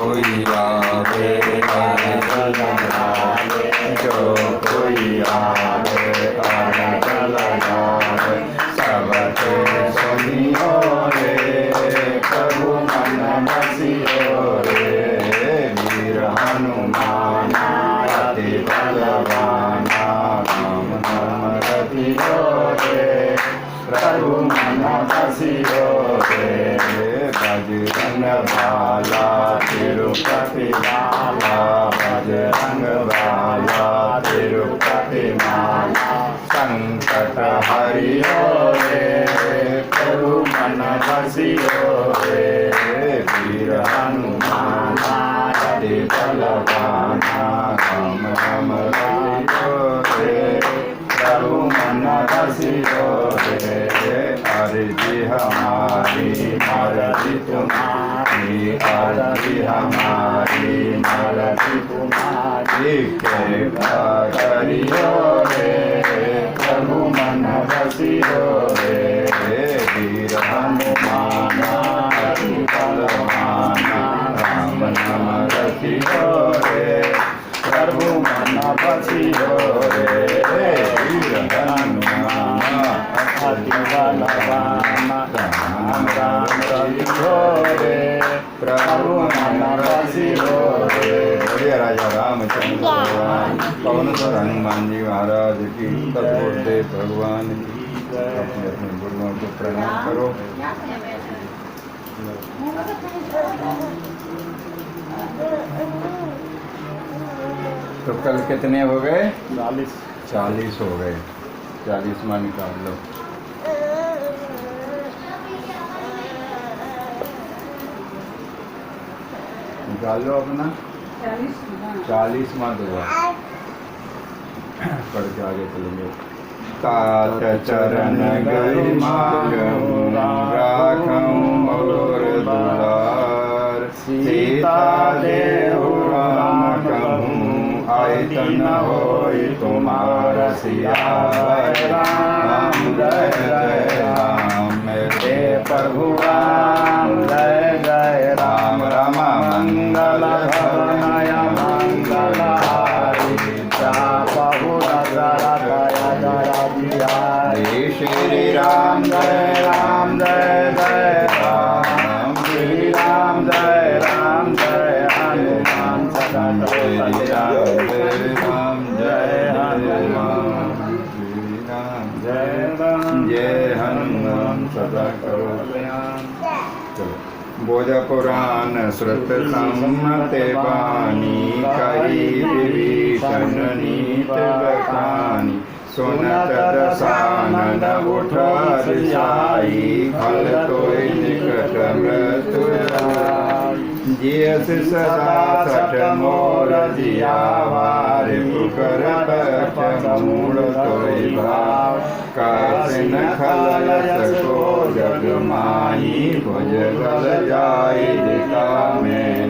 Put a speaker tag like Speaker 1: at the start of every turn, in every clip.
Speaker 1: कोई आवे अरज लगावे, जो कोई आवे अरज लगावे, सबके सुनियो रे, प्रभु मन बसियो रे। वीर हनुमान अति बलवाना, राम नाम रतियो रे, प्रभु मन बसियो रे। बजरंग बाला तिरुपति बाला, बजरंग बाला तिरुपति बाला, संकट हरियो रे, प्रभु मन बसियो रे। वीर हनुमान अति बलवाना, राम नाम रतियो रे, प्रभु मन बसियो रे। अर्जी हमारी मर्जी तुम्हारी, अर्जी हमारी मर्जी तुम्हारी, कृपा करियो रे, प्रभु मन बसियो रे। वीर हनुमान अति बलवाना, राम नाम रतियो रे, प्रभु मन बसियो रे। वीर हनुमान अति बलवाना, राम नाम रतियो रे, प्रभु मन बसियो रे। बोलिए राजा रामचंद्र भगवान, पवन सुत हनुमान जी महाराज की, तत्वदेव भगवान की। अपने अपने गुरुओं को प्रणाम करो। तो कल कितने हो गए? 40 हो गए। 40वां निकाल लो। निकाल लो अपना 40वां दुआ पढ़ के आगे चलेंगे। तात चरण गई मागऊं, राखऊं और दुलार, सीता देहु राम कहूँ, आय तन होई तुम्हारा सियावर राम। जय जय राम मेरे प्रभु राम, जय जय राम। राम मंगल भवनय मंगलहारी, चापहु दशरथ श्री राम जय राम, जय जय राम। श्री राम जय राम, जय हनुमान सदा करो कल्याण। जय राम जय हनुमान, श्री राम जय राम, जय हनुमान सदा करो कल्याण। बोध पुराण श्रुत सम्मते बानी, कही विभीषण नीत बखानी, सुनत दसानन उठ रिसाई, फल तोय निकट मृत्यु आई। जियस सदा सठ मोर जियावा, रिपुकर बच मूढ़ तोय भाव, कासिन खलयस को जग माही, भुज गल जाय दिता में।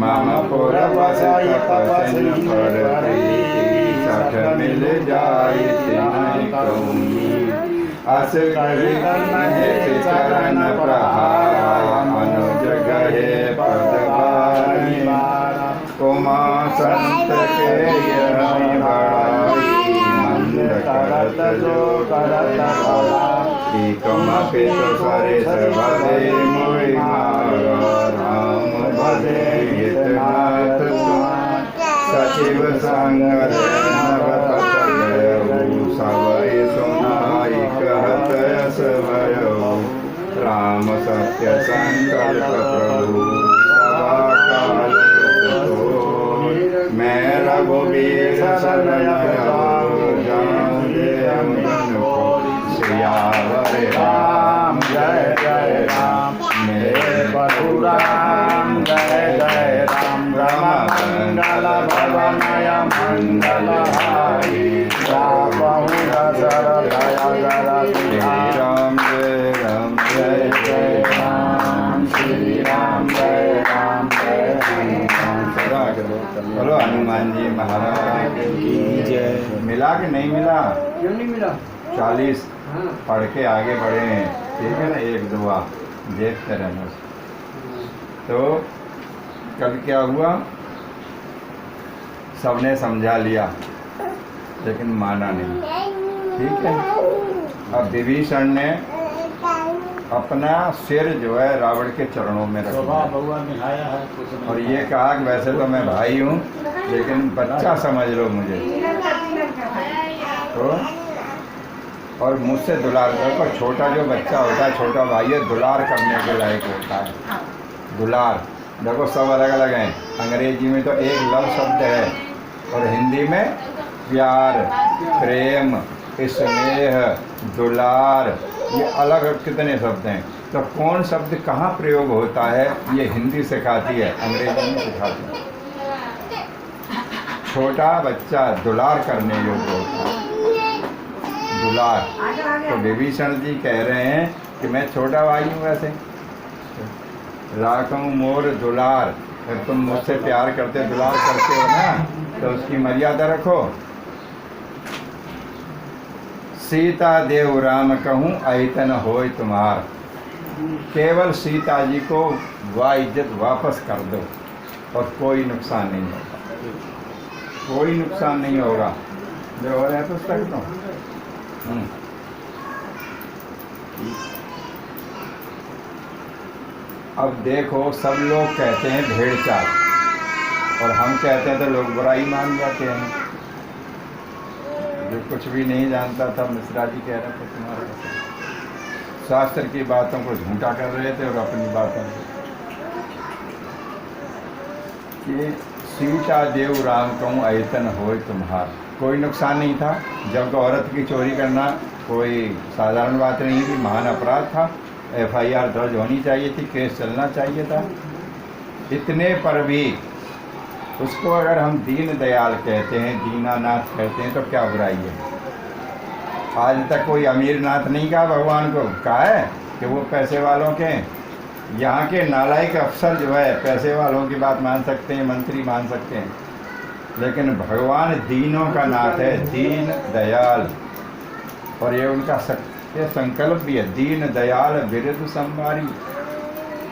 Speaker 1: मम पुर बसय तपसिन पर प्रीति, सठ मिल जाय तिन्ह कहूँ। अस कहि हित चरण प्रहारा, अनुज गहे पद बारी। तुमा संत के यही बड़ाई, मंद करत जो करत भलाई। कमपि तो सरिस भजे मोहि मारा, राम भजे हितनाथ तुम्हारा। सचिव संग नव पत गयऊ, सवै सुनाई कहत यस भयऊ। राम सत्य संकल्प प्रभु, सदा काल होय। मैं रघुबीर शरण जाऊं, जे अमन को सियावर राम। जय जय राम मेरे प्रभु राम, जय जय राम। राम मंगल भवनय मंगलहारी, राम दशरथ जय राम, जय राम जय जय राम। श्री राम जय राम, जय हनुमान सदा करो। बोलो हनुमान जी महाराज की जय। मिला कि नहीं मिला?
Speaker 2: क्यों नहीं मिला?
Speaker 1: 40 पढ़ के आगे बढ़े हैं, ठीक है ना। एक दुआ देखते रहना। तो कल क्या हुआ, सबने समझा लिया लेकिन माना नहीं। ठीक है, अब विभीषण ने अपना सिर जो है रावण के चरणों में रख दिया और ये कहा कि वैसे तो मैं भाई हूँ लेकिन बच्चा समझ लो मुझे। तो और मुझसे दुलार को, छोटा जो बच्चा होता है, छोटा भाई है, दुलार करने के लायक होता है। दुलार देखो सब अलग अलग हैं, अंग्रेजी में तो एक लव शब्द है और हिंदी में प्यार, प्रेम, स्नेह, दुलार, ये अलग कितने शब्द हैं। तो कौन शब्द कहाँ प्रयोग होता है ये हिंदी सिखाती है, अंग्रेजी में सिखाती है। छोटा बच्चा दुलार करने योग्य होता है, दुलार। तो विभीषण जी कह रहे हैं कि मैं छोटा भाई हूँ, वैसे राखूं मोर दुलार, अगर तुम मुझसे प्यार करते दुलार करते हो ना तो उसकी मर्यादा रखो। सीता देव राम कहूँ अहितन होय तुम्हार, केवल सीता जी को इज्जत वापस कर दो और कोई नुकसान नहीं होगा, कोई नुकसान नहीं होगा। जो हो रहा है पुस्तक तो अब देखो सब लोग कहते हैं भेड़ चाल और हम कहते हैं तो लोग बुराई मान जाते हैं। जो कुछ भी नहीं जानता था मिश्रा जी कह रहे थे तुम्हारे शास्त्र की बातों को झूठा कर रहे थे और अपनी बातों कि सीता देव राम कहूँ अयतन होय तुम्हार, कोई नुकसान नहीं था। जब औरत की चोरी करना कोई साधारण बात नहीं थी, महान अपराध था, FIR दर्ज होनी चाहिए थी, केस चलना चाहिए था। इतने पर भी उसको अगर हम दीन दयाल कहते हैं, दीनानाथ कहते हैं तो क्या बुराई है। आज तक कोई अमीर नाथ नहीं कहा भगवान को, कहा है कि वो पैसे वालों के, यहाँ के नालायक अफसर जो है पैसे वालों की बात मान सकते हैं, मंत्री मान सकते हैं, लेकिन भगवान दीनों का नाथ है, दीन दयाल। और ये उनका ये संकल्प भी है, दीन दयाल बिरद संवारी,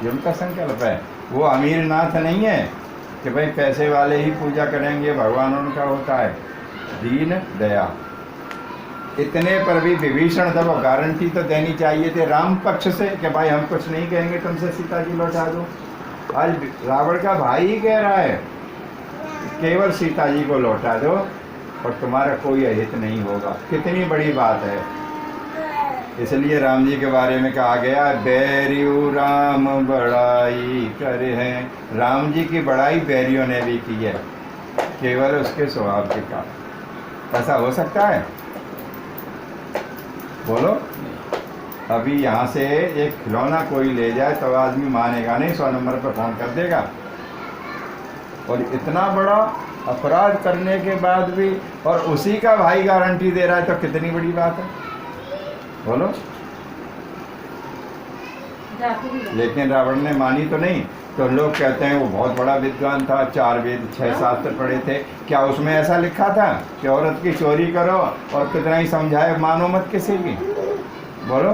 Speaker 1: ये उनका संकल्प है। वो अमीर नाथ नहीं है कि भाई पैसे वाले ही पूजा करेंगे, भगवान उनका होता है दीन दया। इतने पर भी विभीषण था, वो गारंटी तो देनी चाहिए थी राम पक्ष से कि भाई हम कुछ नहीं कहेंगे तुमसे, सीता जी लौटा दो। आज रावण का भाई ही कह रहा है केवल सीता जी को लौटा दो और तुम्हारा कोई अहित नहीं होगा। कितनी बड़ी बात है। इसलिए राम जी के बारे में कहा गया, बैरियू राम बड़ाई करे हैं। राम जी की बड़ाई बैरियों ने भी की है, केवल उसके स्वभाव के कारण। ऐसा हो सकता है? बोलो। अभी यहाँ से एक खिलौना कोई ले जाए तो आदमी मानेगा नहीं, 100 नंबर पर फ़ोन कर देगा। और इतना बड़ा अपराध करने के बाद भी और उसी का भाई गारंटी दे रहा है तो कितनी बड़ी बात है, बोलो। लेकिन रावण ने मानी तो नहीं। तो लोग कहते हैं वो बहुत बड़ा विद्वान था, 4 वेद 6 शास्त्र पढ़े थे। क्या उसमें ऐसा लिखा था कि औरत की चोरी करो और कितना ही समझाए मानो मत किसी की, बोलो।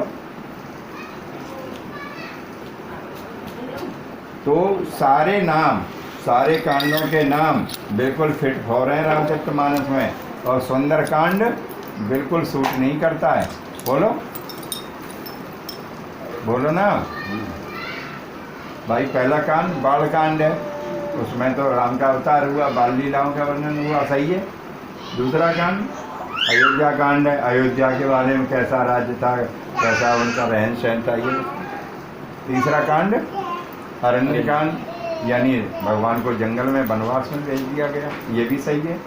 Speaker 1: तो सारे नाम, सारे कांडों के नाम बिल्कुल फिट हो रहे हैं रामचरितमानस में, और सुंदर कांड बिल्कुल सूट नहीं करता है, बोलो बोलो ना भाई। पहला कांड बाल कांड है, उसमें तो राम का अवतार हुआ, बाल लीलाओं का वर्णन हुआ, सही है। दूसरा कांड अयोध्या कांड है, अयोध्या के बारे में कैसा राज्य था, कैसा उनका रहन सहन था, ये। तीसरा कांड अरण्य कांड, यानी भगवान को जंगल में वनवास में भेज दिया गया, ये भी सही है।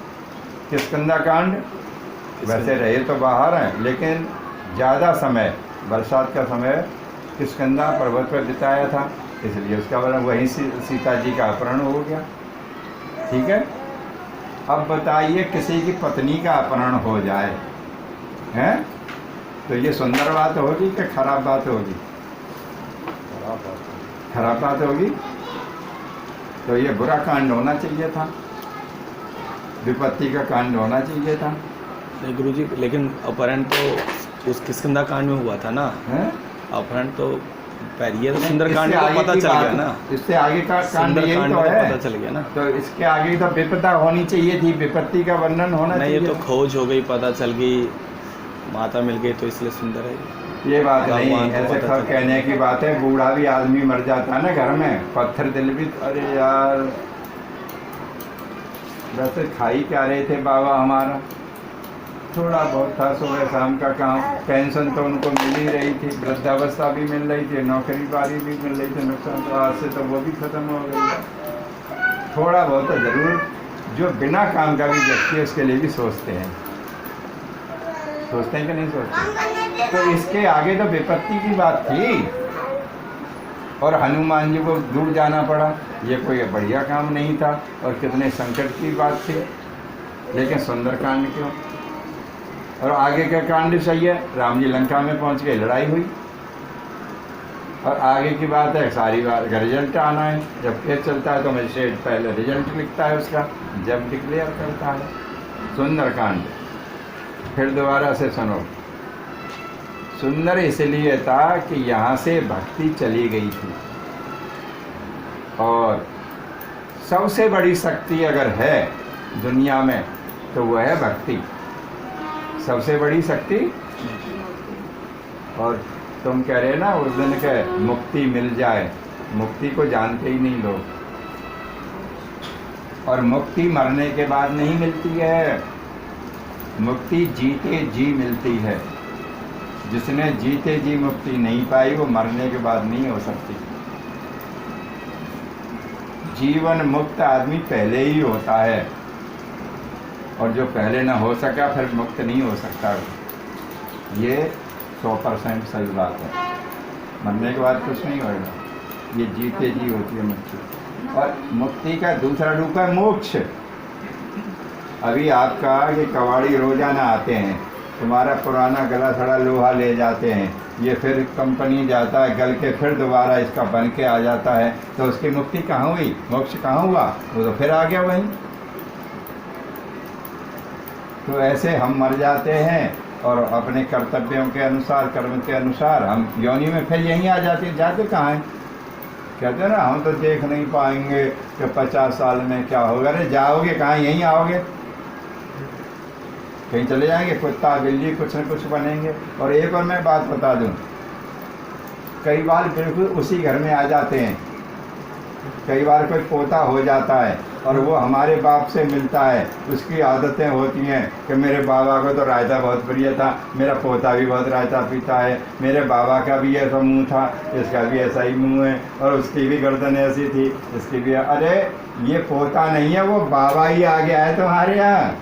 Speaker 1: किष्किंधा कांड, वैसे रहे तो बाहर हैं लेकिन ज़्यादा समय बरसात का समय किष्किंधा पर्वत पर बिताया था, इसलिए उसका वर्णन, वहीं सीता जी का अपहरण हो गया। ठीक है। अब बताइए किसी की पत्नी का अपहरण हो जाए हैं तो ये सुंदर बात होगी कि खराब बात होगी? खराब बात होगी। तो ये बुरा कांड होना चाहिए था, विपत्ति का कांड होना चाहिए था।
Speaker 2: नहीं गुरुजी, लेकिन अपहरण तो उस किष्किंधा कांड में हुआ था ना,
Speaker 1: है?
Speaker 2: अपहरण तो पैर, ये तो सुंदरकांड
Speaker 1: इससे
Speaker 2: को
Speaker 1: आगे
Speaker 2: पता
Speaker 1: की
Speaker 2: चल
Speaker 1: बात-
Speaker 2: गया ना,
Speaker 1: इससे आगे का कांड यही
Speaker 2: सुंदरकांड
Speaker 1: तो
Speaker 2: को
Speaker 1: है।
Speaker 2: पता चल गया ना।
Speaker 1: तो इसके आगे तो विपदा होनी चाहिए थी, विपत्ति का वर्णन होना
Speaker 2: नहीं, ये
Speaker 1: चाहिए।
Speaker 2: तो खोज हो गई, पता चल गई, माता मिल गई, तो इसलिए सुंदर है
Speaker 1: ये बात नहीं,
Speaker 2: भगवान को
Speaker 1: ऐसे
Speaker 2: पता
Speaker 1: सब
Speaker 2: चल
Speaker 1: कहने की बात है। बूढ़ा भी आदमी मर जाता है ना घर में, पत्थर दिल भी, अरे यार वैसे खाई क्या रहे थे बाबा हमारा, थोड़ा बहुत था सुबह शाम का काम, पेंशन तो उनको मिल ही रही थी, वृद्धावस्था भी मिल रही थी, नौकरी बारी भी मिल रही थी, नुकसान तो आज से तो वो भी खत्म हो गई है। थोड़ा बहुत तो जरूर जो बिना काम का भी व्यक्ति है उसके लिए भी सोचते हैं कि नहीं सोचते। तो इसके आगे तो विपत्ति की बात थी और हनुमान जी को दूर जाना पड़ा, ये कोई बढ़िया काम नहीं था और कितने संकट की बात थी। लेकिन सुंदरकांड क्यों? और आगे का कांड सही है, राम जी लंका में पहुंच गए, लड़ाई हुई और आगे की बात है सारी बात का रिजल्ट आना है। जब केस चलता है तो मजिस्ट्रेट पहले रिजल्ट लिखता है उसका, जब डिक्लेयर करता है। सुंदरकांड फिर दोबारा से सुनो। सुंदर इसलिए था कि यहाँ से भक्ति चली गई थी और सबसे बड़ी शक्ति अगर है दुनिया में तो वह है भक्ति, सबसे बड़ी शक्ति। और तुम कह रहे ना उस दिन के मुक्ति मिल जाए, मुक्ति को जानते ही नहीं लोग, और मुक्ति मरने के बाद नहीं मिलती है, मुक्ति जीते जी मिलती है। जिसने जीते जी मुक्ति नहीं पाई वो मरने के बाद नहीं हो सकती। जीवन मुक्त आदमी पहले ही होता है और जो पहले ना हो सका फिर मुक्त नहीं हो सकता। ये 100% सही बात है। मरने के बाद कुछ नहीं होगा, ये जीते जी होती है मुक्ति। और मुक्ति का दूसरा रूप है मोक्ष। अभी आपका ये कबाड़ी रोजाना आते हैं, तुम्हारा पुराना गला सड़ा लोहा ले जाते हैं, ये फिर कंपनी जाता है गल के फिर दोबारा इसका बन के आ जाता है, तो उसकी मुक्ति कहाँ हुई, मोक्ष कहाँ हुआ? वो तो फिर आ गया वहीं। तो ऐसे हम मर जाते हैं और अपने कर्तव्यों के अनुसार, कर्म के अनुसार हम योनि में फिर यहीं आ जाते हैं। जाते कहाँ हैं? कहते हैं ना हम तो देख नहीं पाएंगे कि 50 साल में क्या होगा। अरे जाओगे कहाँ, यहीं आओगे, कहीं चले जाएंगे, कुत्ता बिल्ली कुछ न कुछ बनेंगे। और एक और मैं बात बता दूं, कई बार बिल्कुल उसी घर में आ जाते हैं, कई बार कोई पोता हो जाता है और वो हमारे बाप से मिलता है, उसकी आदतें होती हैं कि मेरे बाबा को तो रायता बहुत प्रिय था, मेरा पोता भी बहुत रायता पीता है, मेरे बाबा का भी ऐसा मुंह था, इसका भी ऐसा ही मुंह है, और उसकी भी गर्दन ऐसी थी, इसकी भी। अरे ये पोता नहीं है, वो बाबा ही आ गया है तुम्हारे यहाँ,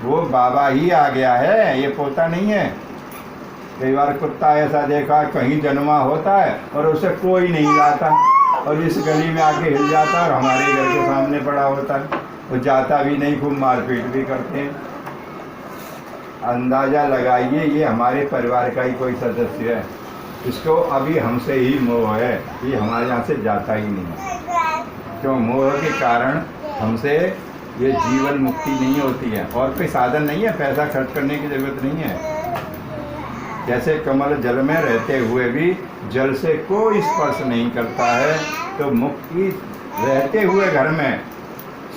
Speaker 1: वो बाबा ही आ गया है, ये पोता नहीं है। कई बार कुत्ता ऐसा देखा कहीं जन्मा होता है और उसे कोई नहीं लाता और इस गली में आके हिल जाता है और हमारे घर के सामने पड़ा होता है, वो जाता भी नहीं, खूब मारपीट भी करते हैं। अंदाज़ा लगाइए ये हमारे परिवार का ही कोई सदस्य है, इसको अभी हमसे ही मोह है, ये हमारे यहाँ से जाता ही नहीं। क्यों? मोह के कारण हमसे ये जीवन मुक्ति नहीं होती है। और कोई साधन नहीं है, पैसा खर्च करने की जरूरत नहीं है। जैसे कमल जल में रहते हुए भी जल से कोई स्पर्श नहीं करता है, तो मुक्ति रहते हुए घर में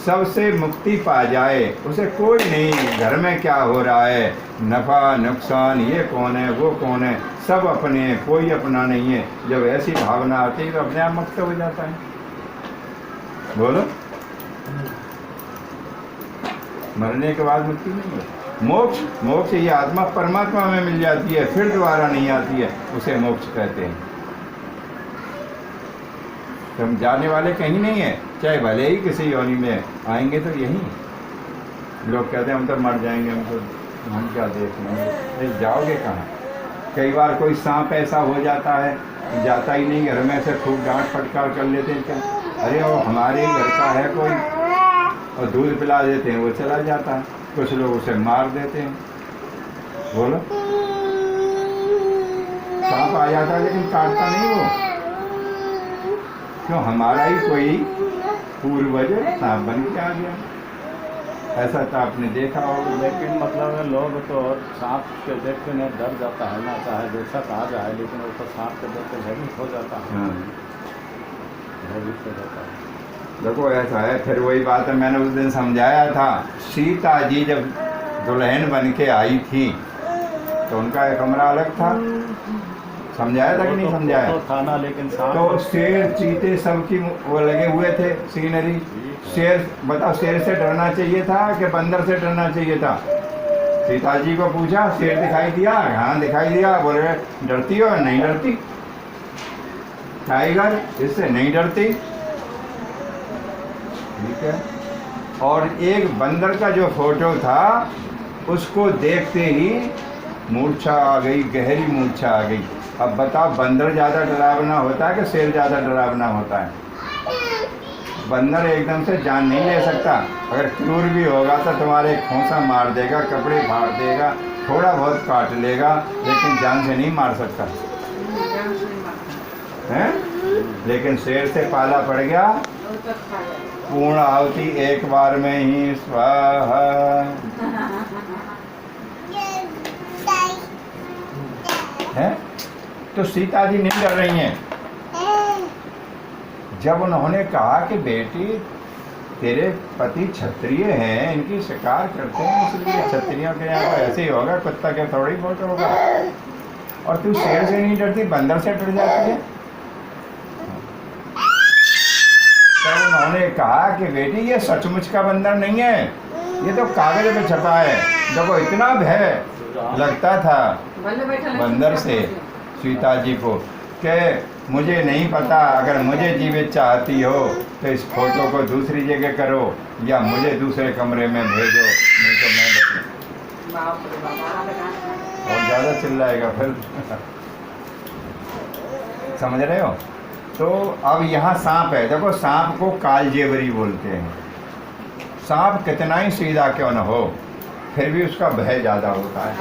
Speaker 1: सबसे मुक्ति पा जाए, उसे कोई नहीं घर में क्या हो रहा है, नफ़ा नुकसान, ये कौन है वो कौन है, सब अपने हैं, कोई अपना नहीं है। जब ऐसी भावना आती है तो अपने आप मुक्त हो जाता है। बोलो, मरने के बाद मुक्ति नहीं है। मोक्ष, मोक्ष ये आत्मा परमात्मा में मिल जाती है, फिर दोबारा नहीं आती है, उसे मोक्ष कहते हैं। तो हम जाने वाले कहीं नहीं है, चाहे भले ही किसी योनि में आएंगे तो यहीं। लोग कहते हैं हम तो मर जाएंगे, हम क्या देख लेंगे, जाओगे कहाँ? कई बार कोई सांप ऐसा हो जाता है, जाता ही नहीं, घर में से खूब डांट फटकार कर लेते हैं, क्या अरे वो हमारे ही घर का है कोई, और दूध पिला देते हैं, वो चला जाता है। कुछ लोग उसे मार देते हैं। बोलो, सांप आ जाता है लेकिन काटता नहीं वो, क्यों? हमारा ही कोई पूर्वज सांप बन के आ गया। ऐसा तो आपने देखा होगा।
Speaker 3: लेकिन मतलब है लोग तो सांप के देख के नहीं डर जाता है ना, चाहे बेशक आ जाए, लेकिन वो तो सांप के देख के भयभीत हो जाता है,
Speaker 1: हाँ
Speaker 3: भयभीत हो जाता है।
Speaker 1: देखो ऐसा है, फिर वही बात है, मैंने उस दिन समझाया था। सीता जी जब दुल्हन बन के आई थी तो उनका एक कमरा अलग था, समझाया था कि नहीं समझाया?
Speaker 3: तो था ना, लेकिन सांप
Speaker 1: तो शेर चीते सबकी वो लगे हुए थे सीनरी। शेर, बताओ, शेर से डरना चाहिए था कि बंदर से डरना चाहिए था? सीता जी को पूछा, शेर दिखाई दिया? हाँ दिखाई दिया। बोले डरती हो? नहीं डरती। टाइगर इससे नहीं डरती। ठीक है। और एक बंदर का जो फोटो था उसको देखते ही मूर्छा आ गई, गहरी मूर्छा आ गई। अब बताओ, बंदर ज़्यादा डरावना होता है कि शेर ज़्यादा डरावना होता है? बंदर एकदम से जान नहीं ले सकता, अगर क्रूर भी होगा तो तुम्हारे खोसा मार देगा, कपड़े फाड़ देगा, थोड़ा बहुत काट लेगा, लेकिन जान से नहीं मार सकता है। लेकिन शेर से पाला पड़ गया, पूर्ण आहुति एक बार में ही स्वाहा। है तो सीता जी नहीं डर रही हैं। जब उन्होंने कहा कि बेटी तेरे पति क्षत्रिय हैं, इनकी शिकार करते हैं, इसलिए क्षत्रियों के यहाँ तो ऐसे ही होगा, कुत्ता के थोड़ा ही बहुत होगा। और तू शेर से नहीं डरती, बंदर से डर जाती है। तब उन्होंने कहा कि बेटी ये सचमुच का बंदर नहीं है, ये तो कागज पे छपा है। देखो इतना भय लगता था बंदर से सीता जी को कि मुझे नहीं पता, अगर मुझे जीवित चाहती हो तो इस फोटो को दूसरी जगह करो या मुझे दूसरे कमरे में भेजो, नहीं तो मैं और ज़्यादा चिल्लाएगा फिर। समझ रहे हो? तो अब यहाँ सांप है, देखो सांप को कालजेवरी बोलते हैं। सांप कितना ही सीधा क्यों न हो, फिर भी उसका भय ज़्यादा होता है,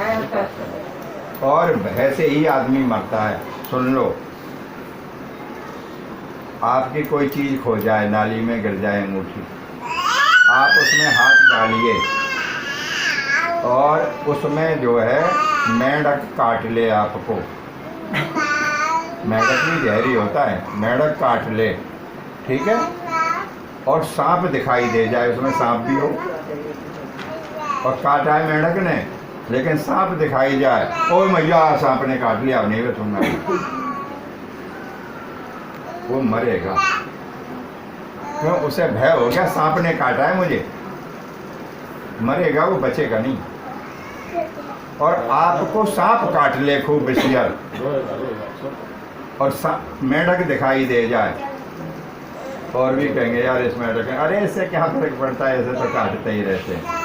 Speaker 1: और भय से ही आदमी मरता है। सुन लो, आपकी कोई चीज़ खो जाए, नाली में गिर जाए अंगूठी, आप उसमें हाथ डालिए और उसमें जो है मेंढक काट ले आपको, मेंढक भी जहरी होता है, मेंढक काट ले, ठीक है, और सांप दिखाई दे जाए, उसमें सांप भी हो और काटा है मेंढक ने, लेकिन सांप दिखाई जाए, ओ मैया सांप ने काट लिया, अब नहीं बचूंगा, वो मरेगा। क्यों? उसे भय हो गया, सांप ने काटा है मुझे, मरेगा, वो बचेगा नहीं। और आपको सांप काट ले खूब विशियर और मेंढक दिखाई दे जाए, और भी कहेंगे यार इस मेंढक, अरे इससे क्या फर्क पड़ता है, ऐसे तो काटते ही रहते हैं।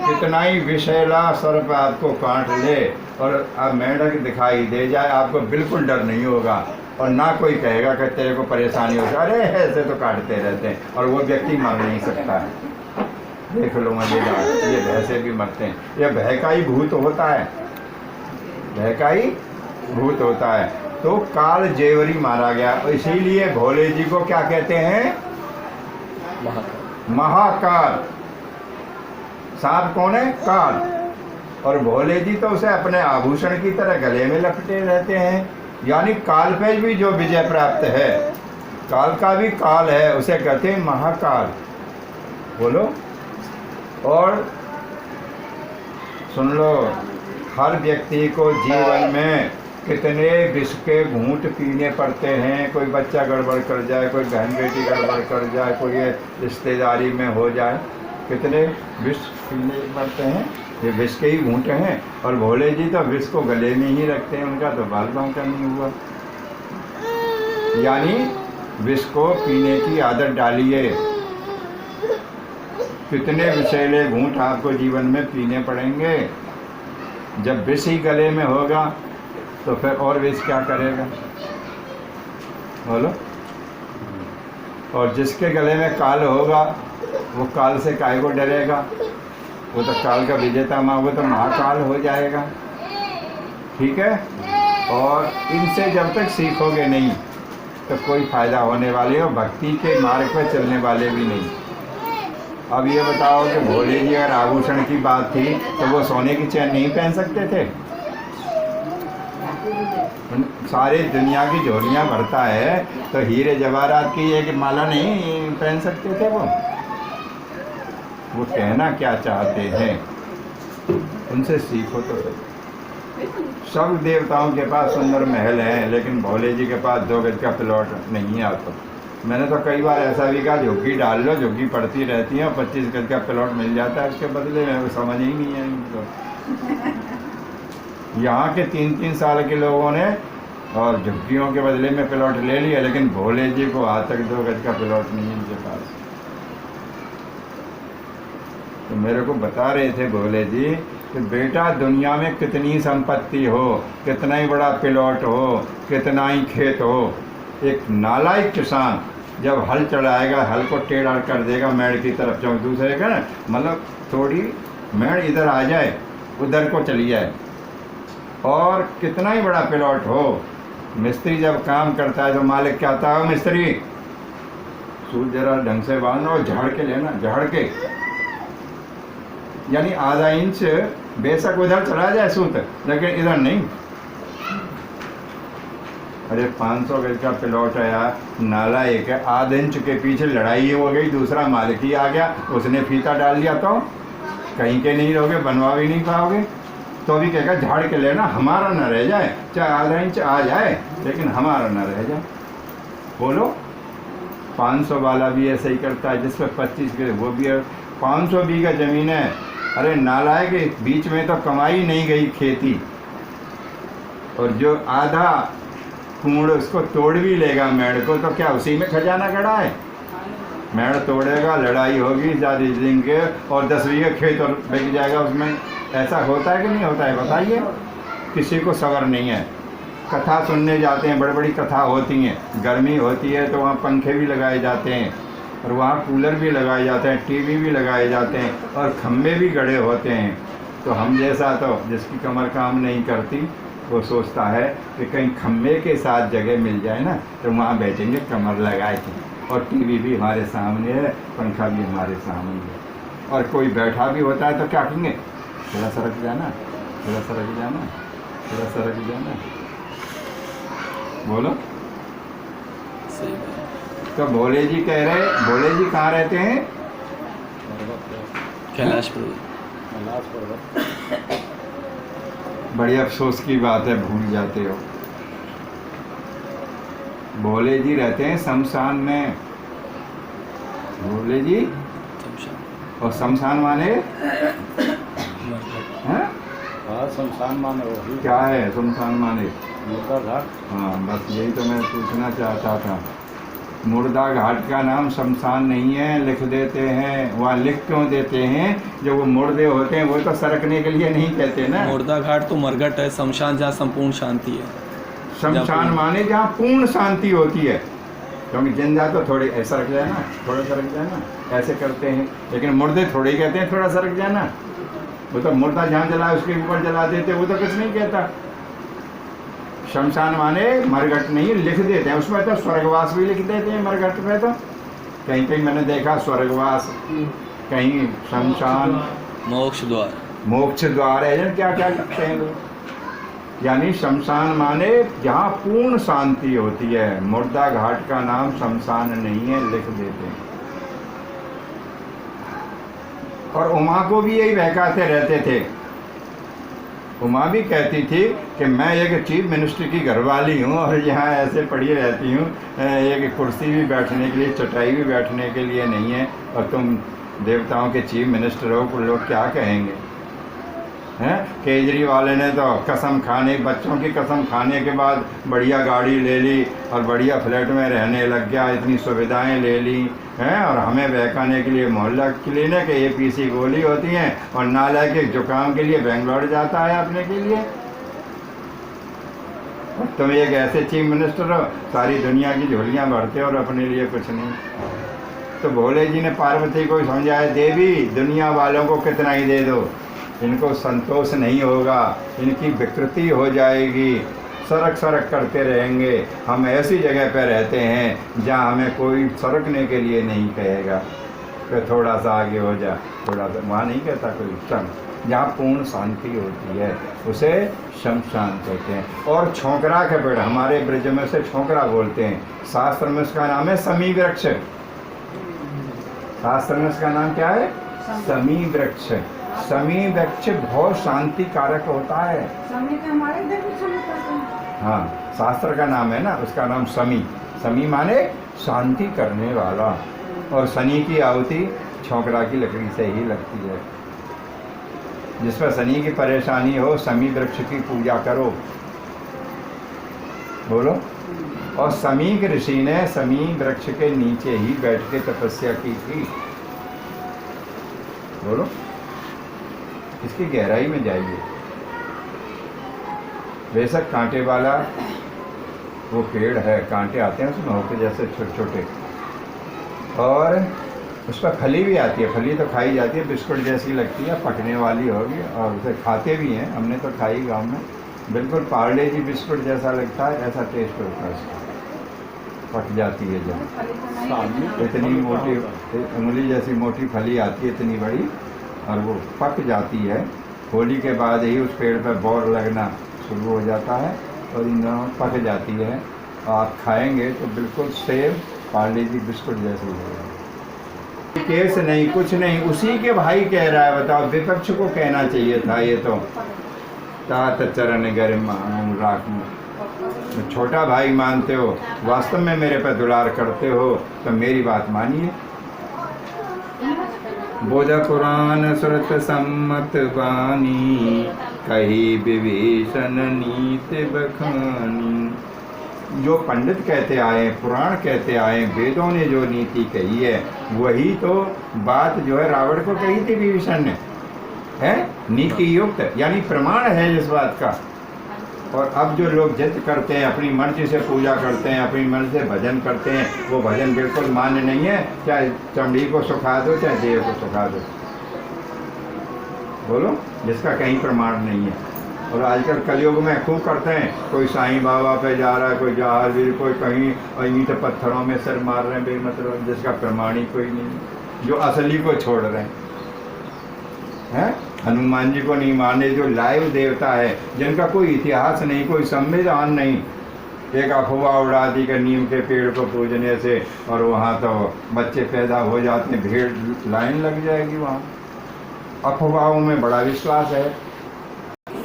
Speaker 1: कितना ही विषैला सर्प आपको काट ले और अब मेंढक दिखाई दे जाए, आपको बिल्कुल डर नहीं होगा, और ना कोई कहेगा कि तेरे को परेशानी हो, अरे ऐसे तो काटते रहते हैं, और वो व्यक्ति मर नहीं सकता है। देख लो मजेदार, ये भय से भी मरते हैं, ये भय का ही भूत होता है, भय का ही भूत होता है। तो काल जेवरी मारा गया, इसीलिए भोले जी को क्या कहते हैं? महाकाल। सांप कौन है? काल। और भोले जी तो उसे अपने आभूषण की तरह गले में लपटे रहते हैं, यानी काल पे भी जो विजय प्राप्त है, काल का भी काल है, उसे कहते हैं महाकाल। बोलो। और सुन लो, हर व्यक्ति को जीवन में कितने विष के घूंट पीने पड़ते हैं। कोई बच्चा गड़बड़ कर जाए, कोई बहन बेटी गड़बड़ कर जाए, कोई रिश्तेदारी में हो जाए, कितने विष पीने पड़ते हैं। ये विष के ही घूंट हैं, और भोले जी तो विष को गले में ही रखते हैं, उनका तो बाल बांका नहीं हुआ। यानी विष को पीने की आदत डालिए। कितने विषैले घूंट आपको जीवन में पीने पड़ेंगे। जब विष ही गले में होगा तो फिर और विष क्या करेगा, बोलो। और जिसके गले में काल होगा वो काल से काहे को डरेगा, वो तो काल का विजेता माँ, वो तो महाकाल हो जाएगा। ठीक है। और इनसे जब तक सीखोगे नहीं तो कोई फायदा होने वाले हो, भक्ति के मार्ग पर चलने वाले भी नहीं। अब ये बताओ कि भोले जी अगर आभूषण की बात थी तो वो सोने की चैन नहीं पहन सकते थे? सारे दुनिया की झोलियाँ भरता है तो हीरे जवाहरात की एक माला नहीं पहन सकते थे वो कहना क्या चाहते हैं उनसे सीखो तो सही। सब देवताओं के पास सुंदर महल हैं लेकिन भोले जी के पास 2 गज का प्लॉट नहीं है। आता मैंने तो कई बार ऐसा भी कहा झुग्गी डाल लो, झुग्गी पड़ती रहती है और 25 गज का प्लॉट मिल जाता है, उसके बदले में समझ ही नहीं है इनको। यहाँ के 3-3 साल के लोगों ने और झुग्गियों के बदले में प्लॉट ले लिया, लेकिन भोले जी को आज तक 2 गज का प्लॉट नहीं है इनके पास। तो मेरे को बता रहे थे भोले जी कि बेटा दुनिया में कितनी संपत्ति हो, कितना ही बड़ा प्लॉट हो, कितना ही खेत हो, एक नालायक किसान जब हल चढ़ाएगा, हल को टेढ़ा कर देगा मेड़ की तरफ, जो दूसरे का ना मतलब थोड़ी मेड़ इधर आ जाए उधर को चली जाए, और कितना ही बड़ा प्लॉट हो, मिस्त्री जब काम करता है तो मालिक क्या आता है, मिस्त्री सूद जरा ढंग से बांधो और झाड़ के लेना, झाड़ के, यानी आधा इंच बेशक उधर चला जाए सूत, लेकिन इधर नहीं। अरे 500 गज का प्लॉट आया, नाला एक है, आधे इंच के पीछे लड़ाई हो गई, दूसरा मालिक ही आ गया, उसने फीता डाल दिया तो कहीं के नहीं रहोगे, बनवा भी नहीं पाओगे, तो भी कहेगा झाड़ के लेना, हमारा न रह जाए, चाहे आधा इंच आ जाए लेकिन हमारा न रह जाए। बोलो 500 वाला भी ऐसे ही करता है, जिस पर 25 के वो भी 500 बीघा जमीन है। अरे नालायक के बीच में तो कमाई नहीं गई खेती, और जो आधा कूड़ उसको तोड़ भी लेगा मेड़ को, तो क्या उसी में खजाना खड़ा है? मेड़ तोड़ेगा, लड़ाई होगी ज़्यादा दिन के, और 10 बीघे खेत और बिक जाएगा उसमें। ऐसा होता है कि नहीं होता है बताइए? किसी को सबर नहीं है। कथा सुनने जाते हैं, बड़ी बड़ी कथा होती हैं, गर्मी होती है तो वहाँ पंखे भी लगाए जाते हैं, और वहाँ कूलर भी लगाए जाते हैं, टीवी भी लगाए जाते हैं, और खम्भे भी गड़े होते हैं। तो हम जैसा तो जिसकी कमर काम नहीं करती वो सोचता है कि कहीं खम्भे के साथ जगह मिल जाए ना, तो वहाँ बैठेंगे कमर लगाए के, और टीवी भी हमारे सामने है, पंखा भी हमारे सामने है। और कोई बैठा भी होता है तो क्या कहेंगे, थोड़ा सरक जाना, थोड़ा सरक जाना, थोड़ा सरक जाना। बोलो।
Speaker 2: सही बात।
Speaker 1: तो भोले जी कह रहे, भोले जी कहाँ रहते हैं?
Speaker 2: कैलाश पर्वत।
Speaker 3: कैलाश पर्वत।
Speaker 1: बड़ी अफसोस की बात है, भूल जाते हो। भोले जी रहते हैं शमशान में। भोले जी
Speaker 2: शमशान।
Speaker 1: और शमशान माने हैं?
Speaker 3: हाँ, शमशान माने वही
Speaker 1: क्या है शमशान माने?
Speaker 3: मुर्दा घाट।
Speaker 1: हाँ, बस यही तो मैं पूछना चाहता था। मुर्दा घाट का नाम शमशान नहीं है, लिख देते हैं। वहाँ लिख क्यों देते हैं? जो वो मुर्दे होते हैं वो तो सरकने के लिए नहीं कहते ना।
Speaker 2: मुर्दा घाट तो मरघट है, शमशान जहाँ संपूर्ण शांति है।
Speaker 1: शमशान माने जहाँ पूर्ण शांति होती है, क्योंकि जिंदा तो थोड़ी ऐसा रख जाए ना, थोड़ा सरक जाए ना, ऐसे करते हैं, लेकिन मुर्दे थोड़े ही कहते हैं थोड़ा सरक जाना। वो तो मुर्दा जहाँ जलाए उसके ऊपर जला देते, वो तो कुछ नहीं कहता। शमशान माने मरघट नहीं, लिख देते हैं उसमें, तो स्वर्गवास भी लिख देते हैं मरघट में। तो कहीं कहीं मैंने देखा स्वर्गवास, कहीं शमशान,
Speaker 2: मोक्ष द्वार,
Speaker 1: मोक्ष द्वार है, क्या क्या लिखते हैं लोग। यानी शमशान माने जहाँ पूर्ण शांति होती है। मुर्दा घाट का नाम शमशान नहीं है, लिख देते हैं। और उमा को भी यही बहकाते रहते थे। उमा भी कहती थी कि मैं एक चीफ मिनिस्टर की घरवाली हूँ और यहाँ ऐसे पड़ी रहती हूँ, एक कुर्सी भी बैठने के लिए, चटाई भी बैठने के लिए नहीं है, और तुम देवताओं के चीफ मिनिस्टर हो, लोग क्या कहेंगे हैं? केजरीवाल ने तो कसम खाने, बच्चों की कसम खाने के बाद बढ़िया गाड़ी ले ली और बढ़िया फ्लैट में रहने लग गया, इतनी सुविधाएं ले ली हैं, और हमें बहकाने के लिए मोहल्ला क्लिनिक, APC गोली होती हैं, और नाला के जुकाम के लिए बेंगलोर जाता है अपने के लिए। और तुम एक ऐसे चीफ मिनिस्टर हो, सारी दुनिया की झोलियाँ भरते हो और अपने लिए कुछ नहीं। तो भोले जी ने पार्वती को समझाया, देवी दुनिया वालों को कितना ही दे दो, इनको संतोष नहीं होगा, इनकी विकृति हो जाएगी, सरक सरक करते रहेंगे। हम ऐसी जगह पर रहते हैं जहाँ हमें कोई सरकने के लिए नहीं कहेगा। कि थोड़ा सा आगे हो जा, थोड़ा सा, वहाँ नहीं कहता कोई शम। जहाँ पूर्ण शांति होती है उसे शम शांत कहते हैं। और छोंकरा का पेड़, हमारे ब्रज में से छोंकरा बोलते हैं, शास्त्र में उसका नाम है समी वृक्ष। शास्त्र में उसका नाम क्या है? समी वृक्ष। समी वृक्ष बहुत शांति कारक होता है।
Speaker 4: समी के हमारे इधर भी समी करते हैं।
Speaker 1: हाँ, शास्त्र का नाम है ना, उसका नाम समी। समी माने शांति करने वाला। और शनि की आहुति छोंकरा की लकड़ी से ही लगती है। जिस पर शनि की परेशानी हो, समी वृक्ष की पूजा करो। बोलो। और समीक ऋषि ने समी वृक्ष के नीचे ही बैठ के तपस्या की थी। बोलो। इसकी गहराई में जाइए। बेशक कांटे वाला वो पेड़ है, कांटे आते हैं उसमें होके जैसे छोटे छोटे, और उस पर फली भी आती है। फली तो खाई जाती है, बिस्कुट जैसी लगती है, पकने वाली होगी, और उसे खाते भी हैं। हमने तो खाई गांव में, बिल्कुल पार्ले जी बिस्कुट जैसा लगता है, ऐसा टेस्ट होता है उसका। पक जाती है जब इतनी मोटी उंगली जैसी मोटी फली आती है, इतनी बड़ी, और वो पक जाती है। होली के बाद ही उस पेड़ पर बौर लगना शुरू हो जाता है और इन दोनों पक जाती है। आप खाएंगे तो बिल्कुल सेब पार्ले जी बिस्कुट जैसी होगा। केस नहीं, कुछ नहीं, उसी के भाई कह रहा है। बताओ, विपक्ष को कहना चाहिए था ये तो। तात चरण गरिमा राख में छोटा भाई मानते हो, वास्तव में मेरे पर दुलार करते हो तो मेरी बात मानिए। बोध पुराण सुरत सम्मत वाणी, कही विभीषण नीति बखानी। जो पंडित कहते आए, पुराण कहते आए, वेदों ने जो नीति कही है, वही तो बात जो है रावण को कही थी विभीषण ने, है नीति युक्त, यानी प्रमाण है इस बात का। और अब जो लोग जिद करते हैं, अपनी मर्जी से पूजा करते हैं, अपनी मर्जी से भजन करते हैं, वो भजन बिल्कुल मान्य नहीं है। चाहे चमड़ी को सुखा दो, चाहे देह को सुखा दो। बोलो, जिसका कहीं प्रमाण नहीं है। और आजकल कलयुग में खूब करते हैं, कोई साईं बाबा पे जा रहा है, कोई जहावीर, कोई कहीं, और ईंट पत्थरों में सिर मार रहे हैं बेमतलब, जिसका प्रमाण ही कोई नहीं, जो असली को छोड़ रहे हैं। हनुमान जी को नहीं माने, जो लाइव देवता है, जिनका कोई इतिहास नहीं, कोई संविधान नहीं। एक अफवाह उड़ा दी कि नीम के पेड़ को पूजने से और वहाँ तो बच्चे पैदा हो जाते हैं, भीड़ लाइन लग जाएगी वहाँ। अफवाहों में बड़ा विश्वास है।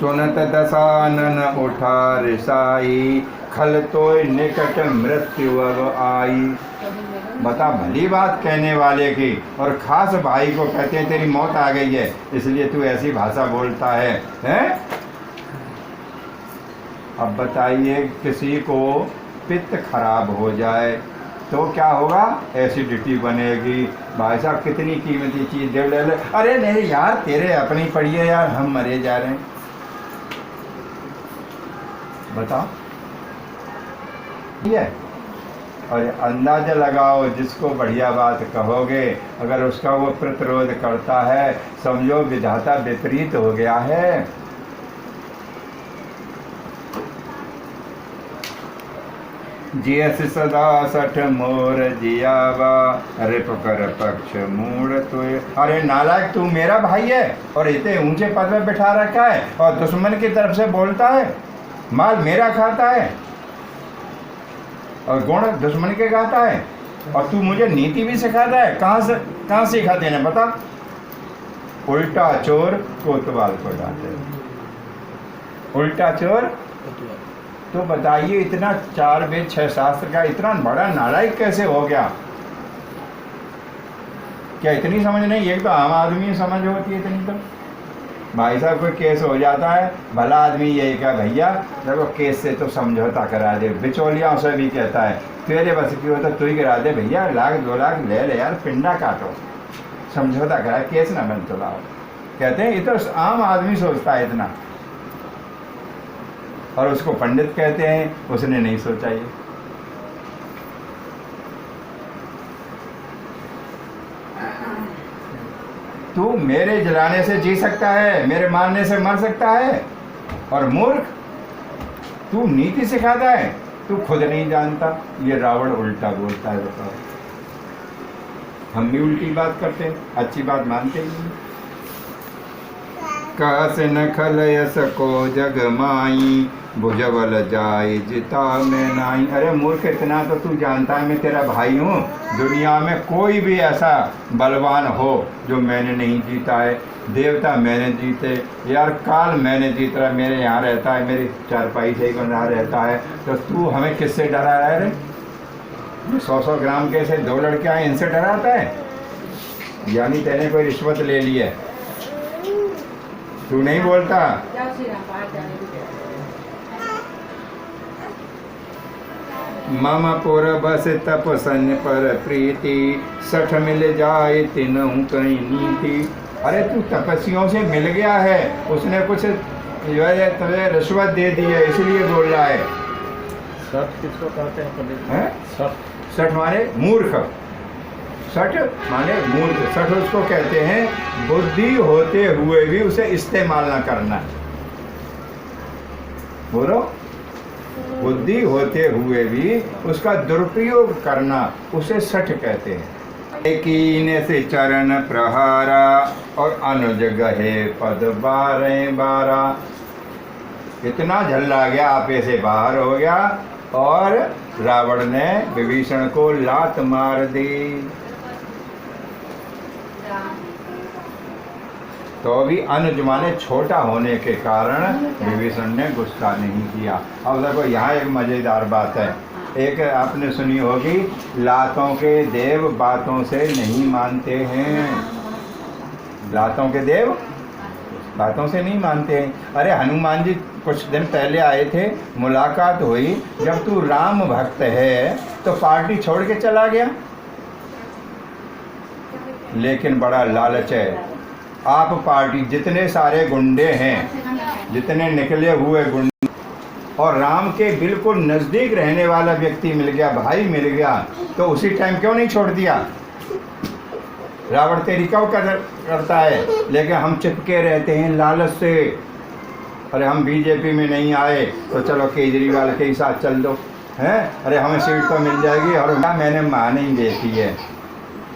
Speaker 1: सुनत दशानन उठा रिसाई, खल तोय निकट मृत्यु अब आई। बता, भली बात कहने वाले की और खास भाई को कहते हैं तेरी मौत आ गई है, इसलिए तू ऐसी भाषा बोलता है, हैं? अब बताइए, किसी को पित्त खराब हो जाए तो क्या होगा? एसिडिटी बनेगी। भाई साहब, कितनी कीमती चीज़ दे ले। अरे नहीं यार, तेरे अपनी पड़ी है यार, हम मरे जा रहे हैं। बताओ, ठीक है? और अंदाजा लगाओ, जिसको बढ़िया बात कहोगे, अगर उसका वो प्रतिरोध करता है, समझो विधाता विपरीत हो गया है। जियस सदा सठ मोर जियावा, रिप कर पक्ष मूड तुय। अरे नालायक, तू मेरा भाई है और इतने ऊंचे पद में बिठा रखा है और दुश्मन की तरफ से बोलता है, माल मेरा खाता है और गुण दुश्मन के गाता है, और तू मुझे नीति भी सिखाता है। कहाँ सिखाते हैं बता? उल्टा चोर कोतवाल को डांटे। उल्टा चोर, तो बताइए, इतना 4 वेद 6 शास्त्र का इतना बड़ा नालायक कैसे हो गया? क्या इतनी समझ नहीं? एक तो आम आदमी समझ होती है इतनी। तो भाई साहब, कोई केस हो जाता है, भला आदमी यही कहा, भैया देखो केस से तो समझौता करा दे। बिचौलियाँ से भी कहता है, तेरे बस की हो तो तू ही करा दे भैया, 1 लाख 2 लाख ले ले यार, पिंडा काटो, समझौता करा, केस ना बन तो लाओ। कहते हैं ये तो आम आदमी सोचता है इतना, और उसको पंडित कहते हैं, उसने नहीं सोचा ये। तू मेरे जलाने से जी सकता है, मेरे मारने से मर सकता है, और मूर्ख तू नीति सिखाता है, तू खुद नहीं जानता। ये रावण उल्टा बोलता है। बताओ, हम भी उल्टी बात करते हैं, अच्छी बात मानते ही नहीं। कास न खलय सको जग माई, भुजबल जाय जिता मैं नाई। अरे मूर्ख, इतना तो तू जानता है मैं तेरा भाई हूँ। दुनिया में कोई भी ऐसा बलवान हो जो मैंने नहीं जीता है। देवता मैंने जीते यार, काल मैंने जीत रहा, मेरे यहाँ रहता है, मेरी चारपाई से ही यहाँ रहता है। तो तू हमें किससे डरा रहा है रे? 100 ग्राम के से 2 लड़के आए, इनसे डराता है? यानी तेने कोई रिश्वत ले ली है। तू नहीं बोलता।
Speaker 4: जाओ श्री राम बाहर जाने दो।
Speaker 1: मामा पोर बस तपसन पर प्रीति, 60 मिल जाए तिनहु कहीं नीति। अरे तू तपस्वियों से मिल गया है, उसने कुछ जो है तुझे रिश्वत दे दी है, इसलिए बोल रहा है।
Speaker 3: सठ किसको कहते हैं पंडित?
Speaker 1: हैं?
Speaker 3: सठ
Speaker 1: 60 माने मूर्ख, 60 माने मूर्ख। 60 उसको कहते हैं बुद्धि होते हुए भी उसे इस्तेमाल न करना। बोलो, बुद्धि होते हुए भी उसका दुरुपयोग करना, उसे 60 कहते हैं। कीन से चरण प्रहारा, और अनुज गहे पद 12। इतना झल्ला गया, आपे से बाहर हो गया, और रावण ने विभीषण को लात मार दी। तो भी अनुज माने छोटा होने के कारण विभीषण ने गुस्सा नहीं किया। अब देखो यहाँ एक मजेदार बात है। एक आपने सुनी होगी, लातों के देव बातों से नहीं मानते हैं। लातों के देव बातों से नहीं मानते हैं। अरे हनुमान जी कुछ दिन पहले आए थे, मुलाकात हुई। जब तू राम भक्त है तो पार्टी छोड़ के चला गया। लेकिन बड़ा लालच है। आप पार्टी, जितने सारे गुंडे हैं, जितने निकले हुए गुंडे, और राम के बिल्कुल नज़दीक रहने वाला व्यक्ति मिल गया, भाई मिल गया, तो उसी टाइम क्यों नहीं छोड़ दिया? रावण तेरी क्यों करता है? लेकिन हम चिपके रहते हैं लालच से। अरे हम बीजेपी में नहीं आए तो चलो केजरीवाल के ही साथ चल दो, हैं? अरे हमें सीट तो मिल जाएगी। और मैंने माँ नहीं देखी है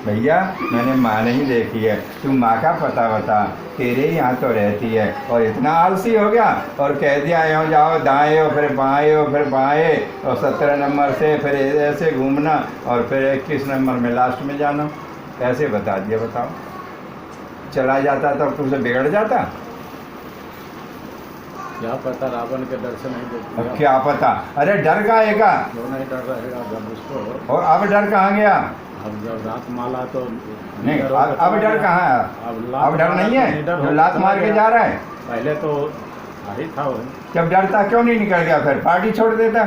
Speaker 1: भैया, मैंने माँ नहीं देखी है। तू माँ का पता बता, तेरे यहाँ तो रहती है। और इतना आलसी हो गया और कह दिया यूँ जाओ दाएँ हो फिर बाएँ हो फिर बाएँ, और 17 नंबर से फिर ऐसे घूमना, और फिर 21 नंबर में लास्ट में जाना। ऐसे बता दिया। बताओ, चला जाता तो तुझसे बिगड़ जाता।
Speaker 3: क्या पता रावण के डर से नहीं देख
Speaker 1: अब क्या पता? अरे डर का आएगा,
Speaker 3: वो नहीं डर रहेगा जब उसको।
Speaker 1: और अब डर कहाँ गया?
Speaker 3: अब जब रात माला तो
Speaker 1: नहीं, अब डर कहाँ है? अब डर नहीं है, जो लात मार के जा रहा है।
Speaker 3: पहले तो ही था वो।
Speaker 1: जब डरता क्यों नहीं निकल गया? फिर पार्टी छोड़ देता,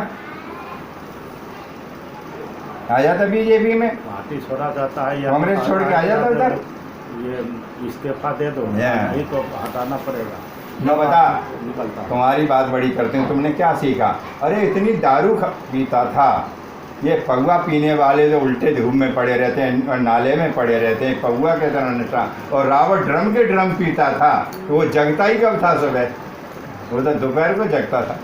Speaker 1: आ जाता बीजेपी में,
Speaker 3: पार्टी छोड़ा जाता है या
Speaker 1: कांग्रेस छोड़ के आ जाता उधर।
Speaker 3: ये इस्तीफा दे दो, नहीं तो हटाना पड़ेगा।
Speaker 1: मैं बता,
Speaker 3: निकलता
Speaker 1: तुम्हारी बात बड़ी करते हैं। तुमने क्या सीखा? अरे इतनी दारू पीता था। ये पौवा पीने वाले जो उल्टे धूप में पड़े रहते हैं और नाले में पड़े रहते हैं, पौवा के तरह नशा। और रावण ड्रम के ड्रम पीता था, तो वो जगता ही कब था? सुबह, वो तो दोपहर को जगता था।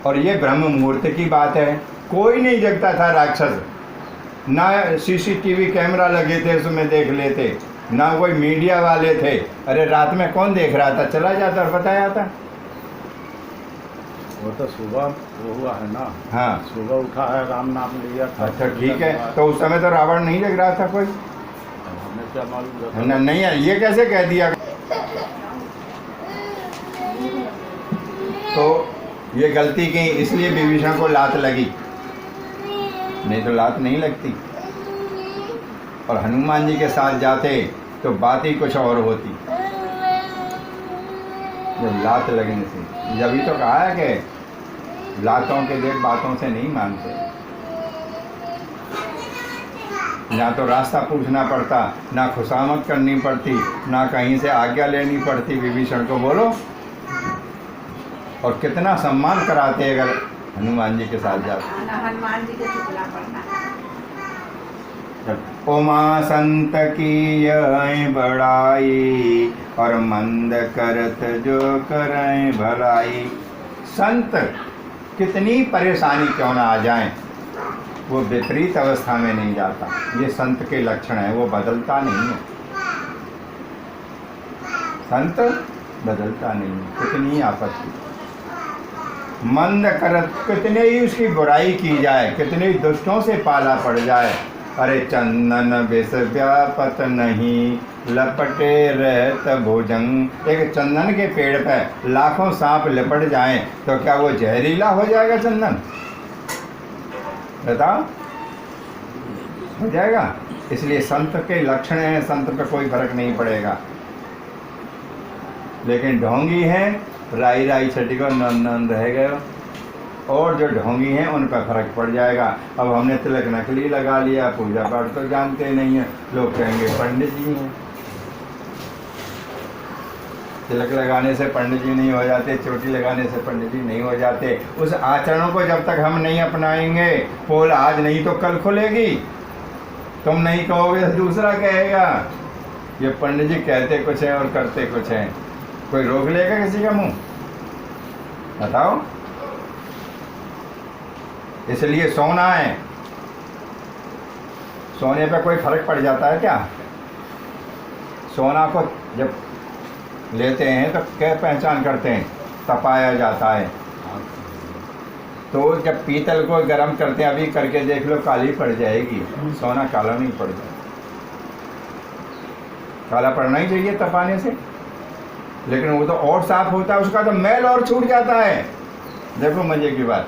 Speaker 1: और ये ब्रह्म मुहूर्त की बात है, कोई नहीं जगता था राक्षस। ना सीसीटीवी कैमरा लगे थे उसमें देख लेते, ना कोई मीडिया वाले थे। अरे रात में कौन देख रहा था? चला जाता और बताया था।
Speaker 3: वो तो सुबह वो हुआ है ना।
Speaker 1: हाँ,
Speaker 3: सुबह उठा है, राम नाम लिया था।
Speaker 1: अच्छा ठीक है, तो उस समय तो रावण नहीं जग रहा था कोई।
Speaker 3: हमें क्या मालूम?
Speaker 1: नहीं है, ये कैसे कह दिया? तो ये गलती की, इसलिए विभीषण को लात लगी, नहीं तो लात नहीं लगती। और हनुमान जी के साथ जाते तो बात ही कुछ और होती। जब लात लगने से, जब ही तो कहा है कि लातों के देख बातों से नहीं मानते। ना तो रास्ता पूछना पड़ता, ना खुशामद करनी पड़ती, ना कहीं से आज्ञा लेनी पड़ती विभीषण को। बोलो, और कितना सम्मान कराते अगर हनुमान जी के साथ जाते।
Speaker 4: हनुमान जी के चुगला पड़ना।
Speaker 1: उमा संत की यह बड़ाई, और मंद करत जो करें भलाई। संत कितनी परेशानी क्यों ना आ जाए, वो विपरीत अवस्था में नहीं जाता। ये संत के लक्षण है, वो बदलता नहीं है। संत बदलता नहीं है। कितनी आपत्ति, मंद करत कितने ही उसकी बुराई की जाए, कितने ही दुष्टों से पाला पड़ जाए, अरे चंदन विष व्यापत नहीं, लपटे रहत भुजंग। एक चंदन के पेड़ पर लाखों सांप लिपट जाएं तो क्या वो जहरीला हो जाएगा चंदन? बताओ, हो जाएगा? इसलिए संत के लक्षण हैं, संत पे कोई फर्क नहीं पड़ेगा। लेकिन ढोंगी हैं, राई राई छटिको नंद नंद रह गए, और जो ढोंगी हैं उन पर फर्क पड़ जाएगा। अब हमने तिलक नकली लगा लिया, पूजा पाठ तो जानते नहीं है, लोग कहेंगे पंडित जी हैं। तिलक लगाने से पंडित जी नहीं हो जाते, चोटी लगाने से पंडित जी नहीं हो जाते। उस आचरण को जब तक हम नहीं अपनाएंगे, पोल आज नहीं तो कल खुलेगी। तुम नहीं कहोगे तो दूसरा कहेगा। ये पंडित जी कहते कुछ है और करते कुछ है, कोई रोक लेगा किसी का मुंह? बताओ। इसलिए सोना है, सोने पे कोई फर्क पड़ जाता है क्या? सोना को जब लेते हैं तो क्या पहचान करते हैं? तपाया जाता है। तो जब पीतल को गर्म करते हैं, अभी करके देख लो, काली पड़ जाएगी, सोना काला नहीं पड़ जाएगा। काला पड़ना ही चाहिए तपाने से, लेकिन वो तो और साफ होता है, उसका तो मैल और छूट जाता है। देखो मजे की बात,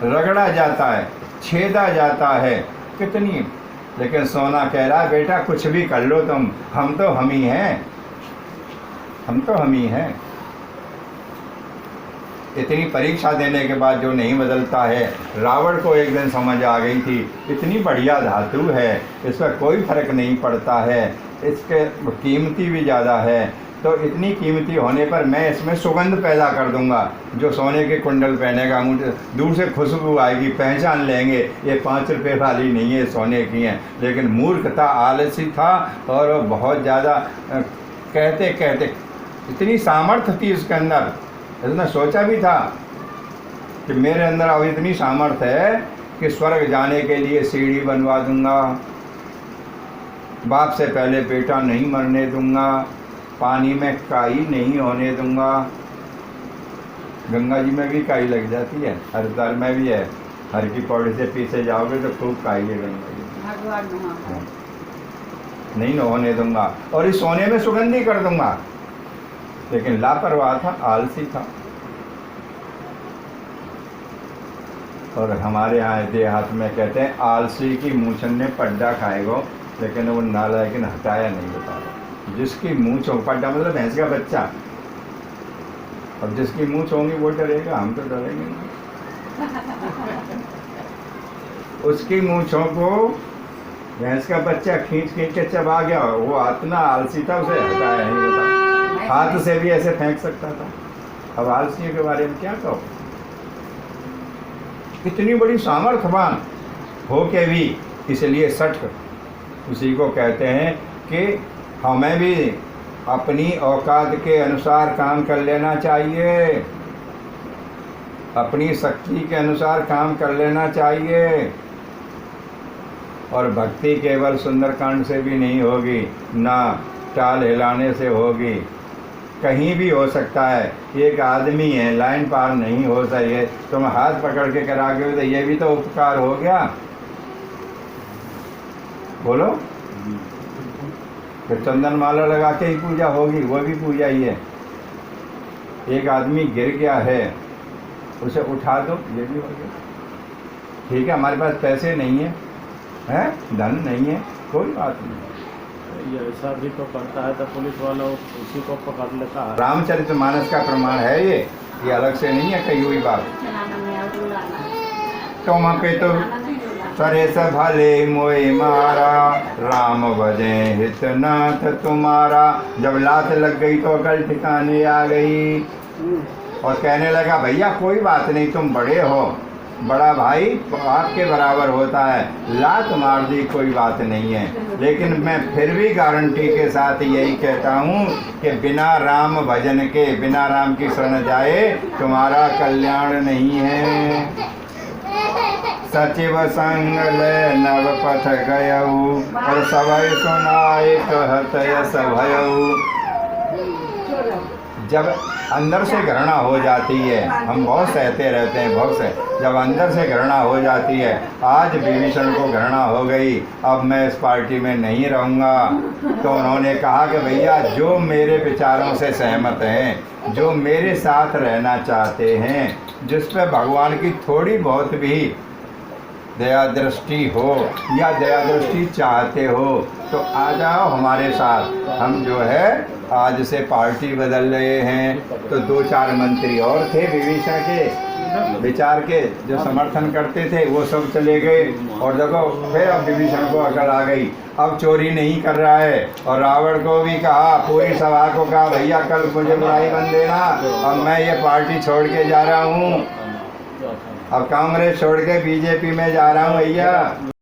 Speaker 1: रगड़ा जाता है, छेदा जाता है, कितनी। लेकिन सोना कह रहा है बेटा कुछ भी कर लो तुम, हम तो हम ही हैं, हम तो हम ही हैं। इतनी परीक्षा देने के बाद जो नहीं बदलता है, रावण को एक दिन समझ आ गई थी, इतनी बढ़िया धातु है, इस पर कोई फर्क नहीं पड़ता है, इसके कीमती भी ज़्यादा है, तो इतनी कीमती होने पर मैं इसमें सुगंध पैदा कर दूंगा। जो सोने के कुंडल पहनेगा, मुझे दूर से खुशबू आएगी, पहचान लेंगे ये 5 रुपये वाली नहीं है, सोने की है। लेकिन मूर्खता, आलसी था, और वो बहुत ज़्यादा कहते कहते इतनी सामर्थ्य थी उसके अंदर। इसने सोचा भी था कि मेरे अंदर अब इतनी सामर्थ्य है कि स्वर्ग जाने के लिए सीढ़ी बनवा दूंगा, बाप से पहले बेटा नहीं मरने दूंगा, पानी में काई नहीं होने दूंगा। गंगा जी में भी काई लग जाती है, हरिद्वार में भी है, हर की पौड़ी से पीछे जाओगे तो खूब काई है गंगा जी। नहीं होने दूंगा, और इस सोने में सुगंधी कर दूंगा। लेकिन लापरवाह था, आलसी था। और हमारे यहाँ देहात में कहते हैं आलसी की मूछन ने पड्डा खाएगो, लेकिन वो नालायक ने हटाया नहीं। बता रहा, जिसकी मूछ हो, पड्डा मतलब भैंस का बच्चा, और जिसकी मूछ होंगी वो डरेगा, हम तो डरेंगे नहीं। उसकी मूछों को भैंस का बच्चा खींच खींच के चबा गया, वो इतना आलसी था, उसे हटाया नहीं। बता, हाथ से भी ऐसे फेंक सकता था। अब आलसी के बारे में क्या कहो? इतनी बड़ी सामर्थ्यवान हो के भी, इसलिए सठ उसी को कहते हैं कि हमें भी अपनी औकात के अनुसार काम कर लेना चाहिए, अपनी शक्ति के अनुसार काम कर लेना चाहिए। और भक्ति केवल सुंदरकांड से भी नहीं होगी, ना टाल हिलाने से होगी। कहीं भी हो सकता है, एक आदमी है लाइन पार नहीं हो सही है, तुम हाथ पकड़ के कराओगे तो ये भी तो उपकार हो गया। बोलो, फिर चंदन माला लगा के ही पूजा होगी, वो भी पूजा ही है। एक आदमी गिर गया है, उसे उठा दो, ये भी हो गया। ठीक है, हमारे पास पैसे नहीं है, धन नहीं है, कोई बात नहीं।
Speaker 3: ये ऐसा भी तो करता है तो पुलिस वाला उसी को पकड़ लेता है।
Speaker 1: रामचरितमानस का प्रमाण है ये अलग से नहीं है कही हुई बात। तुम पे तो सरेस भले मोए मारा, राम भजे हित नाथ तुम्हारा। जब लात लग गई तो अकल ठिकाने आ गई, और कहने लगा भैया कोई बात नहीं, तुम बड़े हो, बड़ा भाई आपके बराबर होता है, लात मार दी कोई बात नहीं है। लेकिन मैं फिर भी गारंटी के साथ यही कहता हूँ कि बिना राम भजन के, बिना राम की शरण जाए तुम्हारा कल्याण नहीं है। सचिव संग ले नव पथ गयऊ और सभय सुनाए कहत यस भयऊ। जब अंदर से घृणा हो जाती है, हम बहुत सहते रहते हैं, बहुत से जब अंदर से घृणा हो जाती है, आज विभीषण को घृणा हो गई, अब मैं इस पार्टी में नहीं रहूँगा, तो उन्होंने कहा कि भैया जो मेरे विचारों से सहमत हैं, जो मेरे साथ रहना चाहते हैं, जिस पर भगवान की थोड़ी बहुत भी दया दृष्टि हो या दया दृष्टि चाहते हो, तो आ जाओ हमारे साथ। हम जो है आज से पार्टी बदल रहे हैं। तो 2-4 मंत्री और थे विभीषण के विचार के जो समर्थन करते थे, वो सब चले गए। और देखो फिर अब विभीषण को अकल आ गई, अब चोरी नहीं कर रहा है। और रावण को भी कहा, पूरी सभा को कहा, भैया कल मुझे बुराई बन देना, अब मैं ये पार्टी छोड़ के जा रहा हूँ, अब कांग्रेस छोड़ के बीजेपी में जा रहा हूँ भैया।